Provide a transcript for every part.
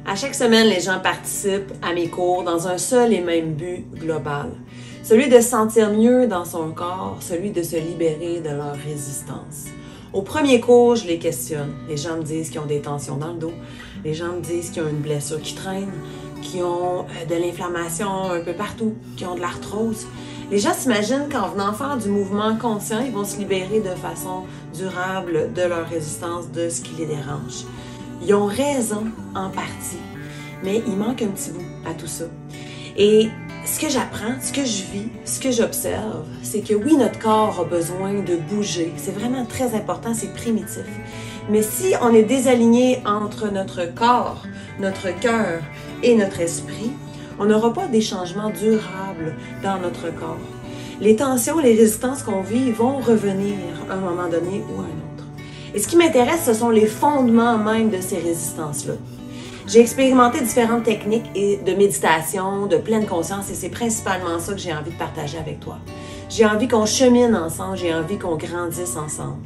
À chaque semaine, les gens participent à mes cours dans un seul et même but global. Celui de se sentir mieux dans son corps, celui de se libérer de leur résistance. Au premier cours, je les questionne. Les gens me disent qu'ils ont des tensions dans le dos. Les gens me disent qu'ils ont une blessure qui traîne, qu'ils ont de l'inflammation un peu partout, qu'ils ont de l'arthrose. Les gens s'imaginent qu'en venant faire du mouvement conscient, ils vont se libérer de façon durable de leur résistance, de ce qui les dérange. Ils ont raison en partie, mais il manque un petit bout à tout ça. Et ce que j'apprends, ce que je vis, ce que j'observe, c'est que oui, notre corps a besoin de bouger. C'est vraiment très important, c'est primitif. Mais si on est désaligné entre notre corps, notre cœur et notre esprit, on n'aura pas des changements durables dans notre corps. Les tensions, les résistances qu'on vit vont revenir à un moment donné ou à un autre. Et ce qui m'intéresse, ce sont les fondements même de ces résistances-là. J'ai expérimenté différentes techniques de méditation, de pleine conscience, et c'est principalement ça que j'ai envie de partager avec toi. J'ai envie qu'on chemine ensemble, j'ai envie qu'on grandisse ensemble.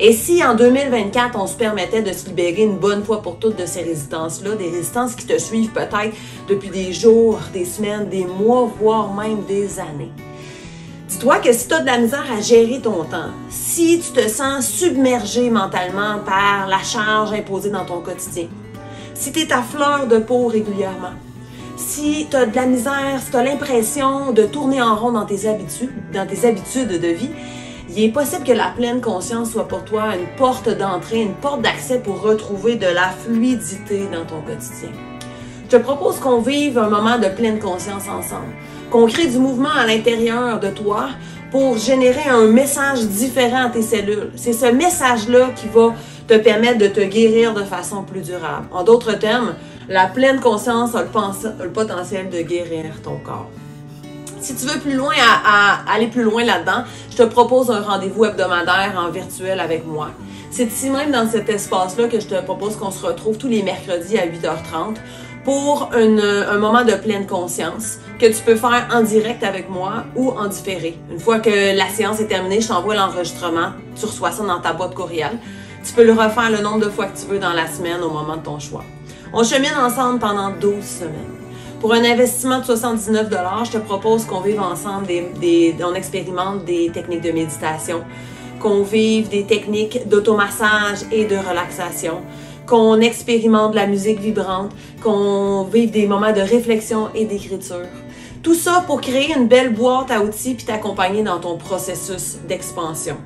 Et si en 2024, on se permettait de se libérer une bonne fois pour toutes de ces résistances-là, des résistances qui te suivent peut-être depuis des jours, des semaines, des mois, voire même des années. Dis-toi que si tu as de la misère à gérer ton temps, si tu te sens submergé mentalement par la charge imposée dans ton quotidien, si tu es à fleur de peau régulièrement, si tu as de la misère, si tu as l'impression de tourner en rond dans tes habitudes de vie, il est possible que la pleine conscience soit pour toi une porte d'entrée, une porte d'accès pour retrouver de la fluidité dans ton quotidien. Je te propose qu'on vive un moment de pleine conscience ensemble, qu'on crée du mouvement à l'intérieur de toi pour générer un message différent à tes cellules. C'est ce message-là qui va te permettre de te guérir de façon plus durable. En d'autres termes, la pleine conscience a le potentiel de guérir ton corps. Si tu veux plus loin, aller plus loin là-dedans, je te propose un rendez-vous hebdomadaire en virtuel avec moi. C'est ici même dans cet espace-là que je te propose qu'on se retrouve tous les mercredis à 8h30 pour un moment de pleine conscience que tu peux faire en direct avec moi ou en différé. Une fois que la séance est terminée, je t'envoie l'enregistrement, tu reçois ça dans ta boîte courriel. Tu peux le refaire le nombre de fois que tu veux dans la semaine au moment de ton choix. On chemine ensemble pendant 12 semaines. Pour un investissement de 79 $, je te propose qu'on vive ensemble on expérimente des techniques de méditation, qu'on vive des techniques d'automassage et de relaxation, qu'on expérimente de la musique vibrante, qu'on vive des moments de réflexion et d'écriture. Tout ça pour créer une belle boîte à outils puis t'accompagner dans ton processus d'expansion.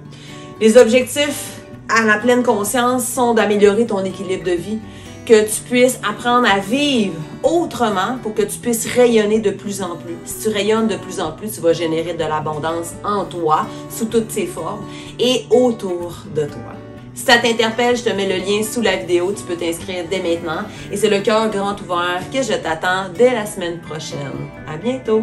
Les objectifs à la pleine conscience sont d'améliorer ton équilibre de vie, que tu puisses apprendre à vivre autrement pour que tu puisses rayonner de plus en plus. Si tu rayonnes de plus en plus, tu vas générer de l'abondance en toi, sous toutes ses formes, et autour de toi. Si ça t'interpelle, je te mets le lien sous la vidéo, tu peux t'inscrire dès maintenant. Et c'est le cœur grand ouvert que je t'attends dès la semaine prochaine. À bientôt!